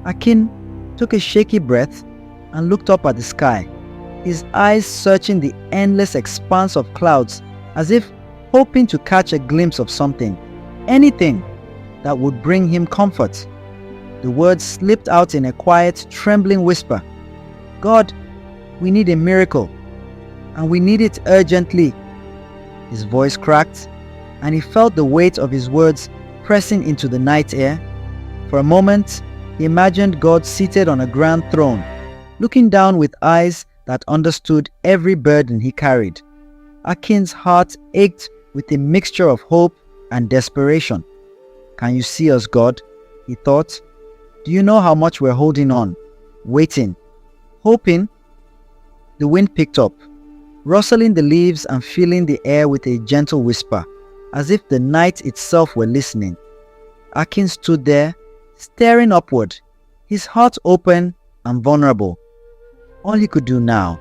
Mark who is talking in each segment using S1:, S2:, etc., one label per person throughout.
S1: Akin took a shaky breath and looked up at the sky, his eyes searching the endless expanse of clouds as if hoping to catch a glimpse of something, anything that would bring him comfort. The words slipped out in a quiet, trembling whisper. "God, we need a miracle, and we need it urgently." His voice cracked, and he felt the weight of his words pressing into the night air. For a moment, he imagined God seated on a grand throne, looking down with eyes that understood every burden he carried. Akin's heart ached with a mixture of hope and desperation. "Can you see us, God?" he thought. "Do you know how much we're holding on, waiting, hoping?" The wind picked up, rustling the leaves and filling the air with a gentle whisper, as if the night itself were listening. Akin stood there, staring upward, his heart open and vulnerable. All he could do now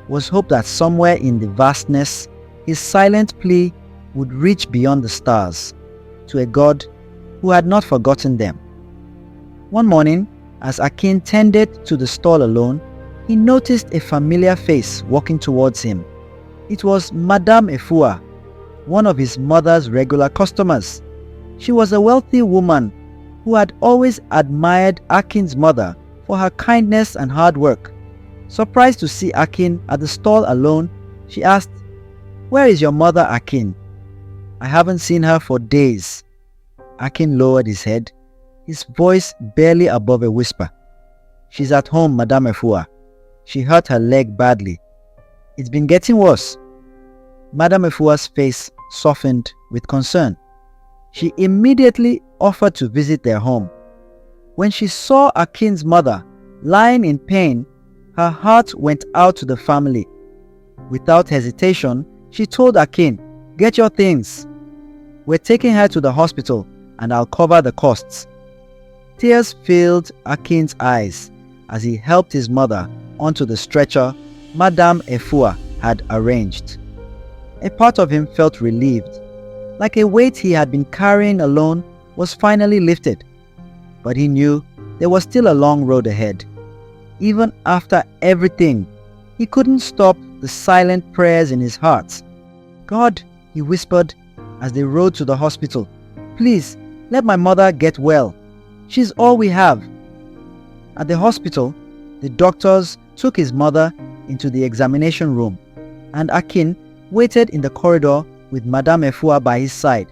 S1: was hope that somewhere in the vastness, his silent plea would reach beyond the stars, to a God who had not forgotten them. One morning, as Akin tended to the stall alone, he noticed a familiar face walking towards him. It was Madame Efua, one of his mother's regular customers. She was a wealthy woman who had always admired Akin's mother for her kindness and hard work. Surprised to see Akin at the stall alone, she asked, "Where is your mother, Akin? I haven't seen her for days." Akin lowered his head, his voice barely above a whisper. "She's at home, Madame Efua. She hurt her leg badly. It's been getting worse." Madame Efua's face softened with concern. She immediately offered to visit their home. When she saw Akin's mother lying in pain, her heart went out to the family. Without hesitation, she told Akin, "Get your things. We're taking her to the hospital and I'll cover the costs." Tears filled Akin's eyes as he helped his mother onto the stretcher Madame Efua had arranged. A part of him felt relieved, like a weight he had been carrying alone was finally lifted. But he knew there was still a long road ahead. Even after everything, he couldn't stop the silent prayers in his heart. "God," he whispered as they rode to the hospital, "please, let my mother get well. She's all we have." At the hospital, the doctors took his mother into the examination room, and Akin waited in the corridor with Madame Efua by his side.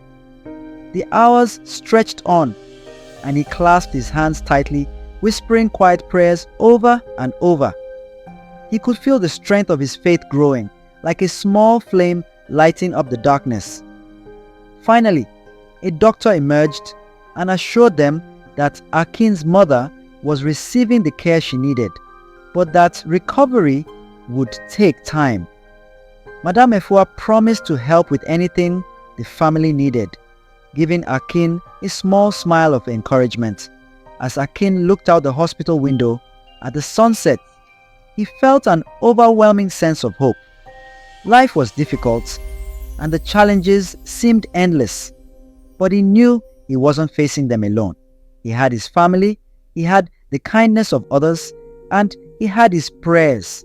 S1: The hours stretched on, and he clasped his hands tightly, whispering quiet prayers over and over. He could feel the strength of his faith growing, like a small flame lighting up the darkness. Finally, a doctor emerged and assured them that Akin's mother was receiving the care she needed, but that recovery would take time. Madame Efua promised to help with anything the family needed, giving Akin a small smile of encouragement. As Akin looked out the hospital window at the sunset, he felt an overwhelming sense of hope. Life was difficult, and the challenges seemed endless, but he knew he wasn't facing them alone. He had his family, he had the kindness of others, and he had his prayers.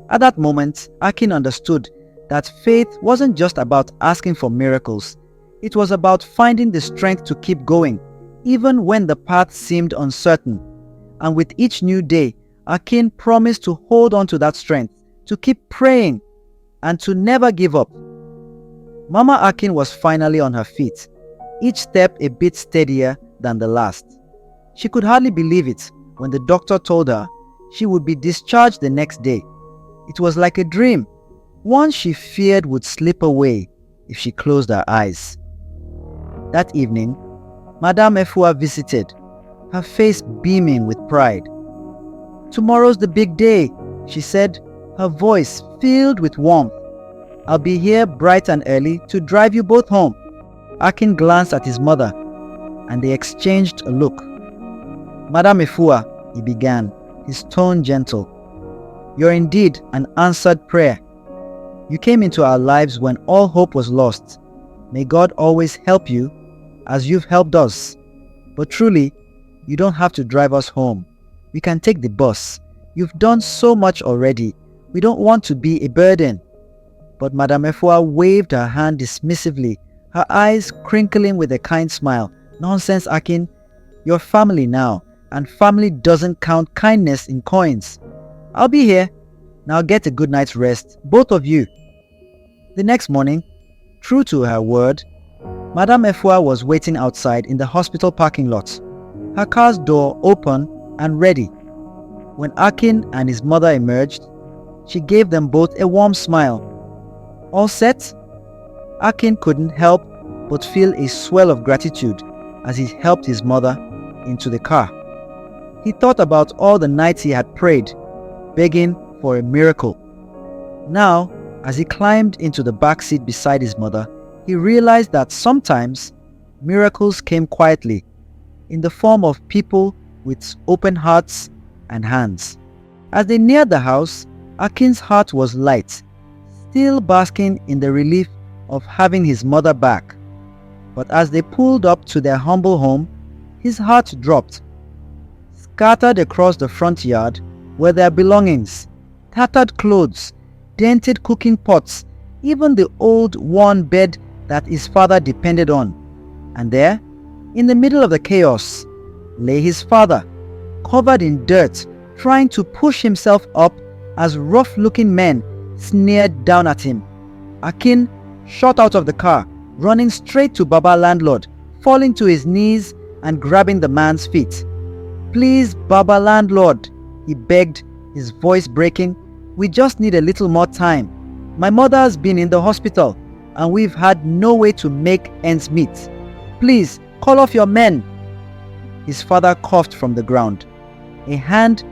S1: At that moment, Akin understood that faith wasn't just about asking for miracles. It was about finding the strength to keep going, even when the path seemed uncertain. And with each new day, Akin promised to hold on to that strength, to keep praying, and to never give up. Mama Akin was finally on her feet, each step a bit steadier than the last. She could hardly believe it when the doctor told her she would be discharged the next day. It was like a dream, one she feared would slip away if she closed her eyes. That evening, Madame Efua visited, her face beaming with pride. "Tomorrow's the big day," she said, her voice filled with warmth. "I'll be here bright and early to drive you both home." Akin glanced at his mother, and they exchanged a look. "Madame Efua," he began, his tone gentle, "you're indeed an answered prayer. You came into our lives when all hope was lost. May God always help you as you've helped us. But truly, You don't have to drive us home. We can take the bus. You've done so much already. We don't want to be a burden." But Madame Efua waved her hand dismissively, her eyes crinkling with a kind smile. "Nonsense, Akin. You're family now, and family doesn't count kindness in coins. I'll be here. Now get a good night's rest, both of you." The next morning, true to her word, Madame Efua was waiting outside in the hospital parking lot, her car's door open and ready. When Akin and his mother emerged, she gave them both a warm smile. "All set?" Akin couldn't help but feel a swell of gratitude as he helped his mother into the car. He thought about all the nights he had prayed, begging for a miracle. Now, as he climbed into the back seat beside his mother, he realized that sometimes miracles came quietly, in the form of people with open hearts and hands. As they neared the house, Akin's heart was light, still basking in the relief of having his mother back. But as they pulled up to their humble home, his heart dropped. Scattered across the front yard were their belongings, tattered clothes, dented cooking pots, even the old worn bed that his father depended on. And there, in the middle of the chaos, lay his father, covered in dirt, trying to push himself up as rough-looking men sneered down at him. Akin shot out of the car, running straight to Baba Landlord, falling to his knees and grabbing the man's feet. "Please, Baba Landlord," he begged, his voice breaking. "We just need a little more time. My mother's been in the hospital and we've had no way to make ends meet. Please, call off your men." His father coughed from the ground, a hand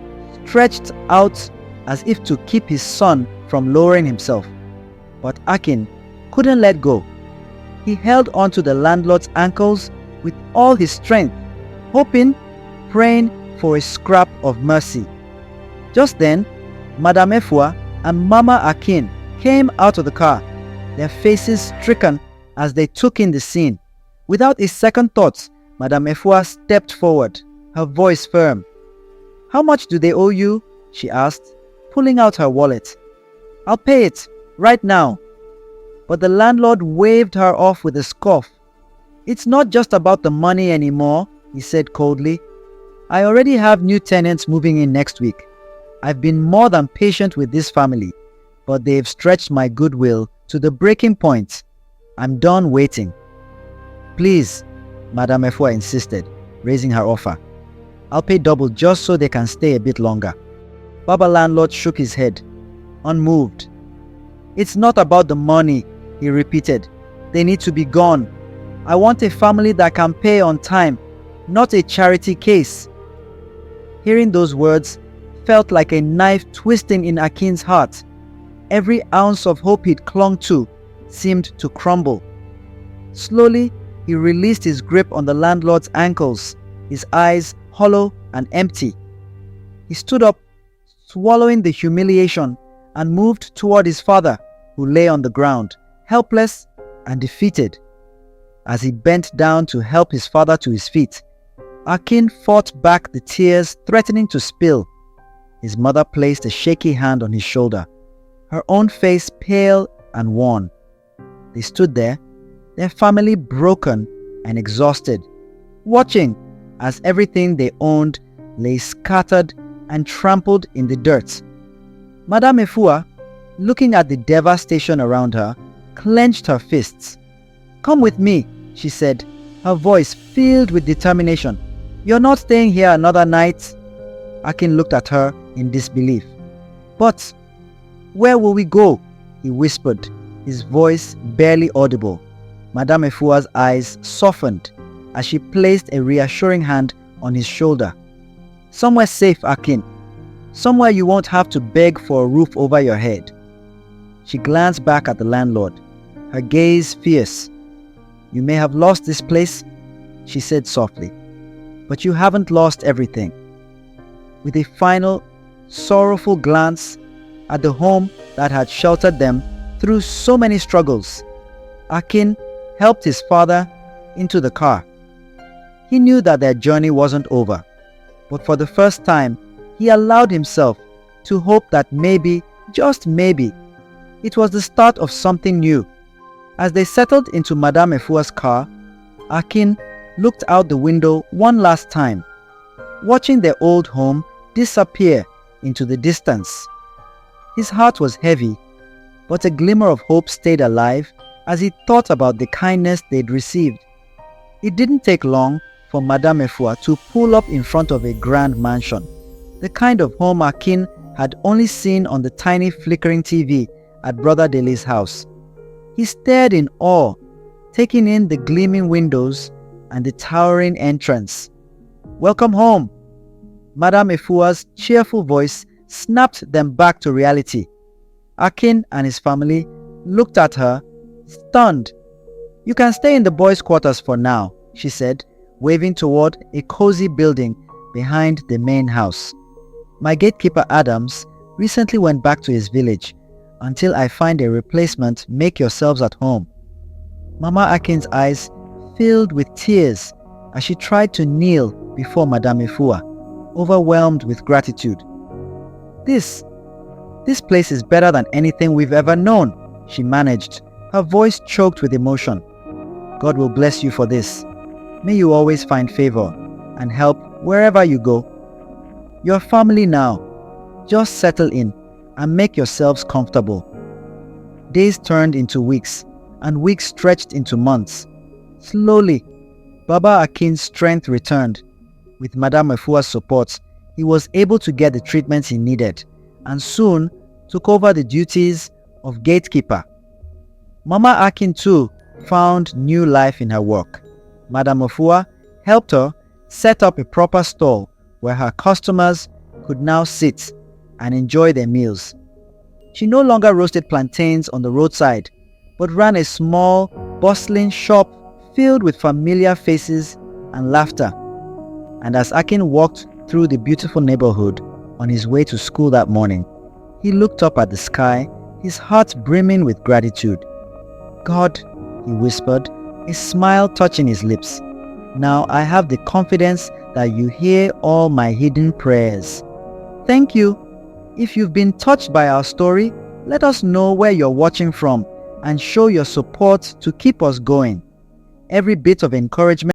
S1: stretched out as if to keep his son from lowering himself. But Akin couldn't let go. He held onto the landlord's ankles with all his strength, hoping, praying for a scrap of mercy. Just then, Madame Efua and Mama Akin came out of the car, their faces stricken as they took in the scene. Without a second thought, Madame Efua stepped forward, her voice firm. "How much do they owe you?" she asked, pulling out her wallet. "I'll pay it, right now." But the landlord waved her off with a scoff. "It's not just about the money anymore," he said coldly. "I already have new tenants moving in next week. I've been more than patient with this family, but they've stretched my goodwill to the breaking point. I'm done waiting." "Please," Madame Efua insisted, raising her offer. "I'll pay double just so they can stay a bit longer." Baba Landlord shook his head, unmoved. "It's not about the money," he repeated. "They need to be gone. I want a family that can pay on time, not a charity case." Hearing those words felt like a knife twisting in Akin's heart. Every ounce of hope he'd clung to seemed to crumble. Slowly, he released his grip on the landlord's ankles, his eyes hollow and empty. He stood up, swallowing the humiliation, and moved toward his father, who lay on the ground, helpless and defeated. As he bent down to help his father to his feet, Akin fought back the tears threatening to spill. His mother placed a shaky hand on his shoulder, her own face pale and worn. They stood there, their family broken and exhausted, watching as everything they owned lay scattered and trampled in the dirt. Madame Efua, looking at the devastation around her, clenched her fists. "Come with me," she said, her voice filled with determination. "You're not staying here another night." Akin looked at her in disbelief. "But where will we go?" he whispered, his voice barely audible. Madame Efua's eyes softened as she placed a reassuring hand on his shoulder. "Somewhere safe, Akin. Somewhere you won't have to beg for a roof over your head." She glanced back at the landlord, her gaze fierce. "You may have lost this place," she said softly, "but you haven't lost everything." With a final, sorrowful glance at the home that had sheltered them through so many struggles, Akin helped his father into the car. He knew that their journey wasn't over, but for the first time, he allowed himself to hope that maybe, just maybe, it was the start of something new. As they settled into Madame Efua's car, Akin looked out the window one last time, watching their old home disappear into the distance. His heart was heavy, but a glimmer of hope stayed alive as he thought about the kindness they'd received. It didn't take long for Madame Efua to pull up in front of a grand mansion, the kind of home Akin had only seen on the tiny flickering TV at Brother Dele's house. He stared in awe, taking in the gleaming windows and the towering entrance. "Welcome home!" Madame Efua's cheerful voice snapped them back to reality. Akin and his family looked at her, stunned. "You can stay in the boys' quarters for now," she said, waving toward a cozy building behind the main house. "My gatekeeper Adams recently went back to his village. Until I find a replacement, make yourselves at home." Mama Akin's eyes filled with tears as she tried to kneel before Madame Efua, overwhelmed with gratitude. This place is better than anything we've ever known," she managed, her voice choked with emotion. "God will bless you for this. May you always find favor and help wherever you go. You're family now. Just settle in and make yourselves comfortable." Days turned into weeks, and weeks stretched into months. Slowly, Baba Akin's strength returned. With Madame Efua's support, he was able to get the treatment he needed, and soon took over the duties of gatekeeper. Mama Akin too found new life in her work. Madame Efua helped her set up a proper stall where her customers could now sit and enjoy their meals. She no longer roasted plantains on the roadside, but ran a small, bustling shop filled with familiar faces and laughter. And as Akin walked through the beautiful neighborhood on his way to school that morning, he looked up at the sky, his heart brimming with gratitude. "God," he whispered, a smile touching his lips, "now I have the confidence that you hear all my hidden prayers. Thank you. If you've been touched by our story, let us know where you're watching from and show your support to keep us going. Every bit of encouragement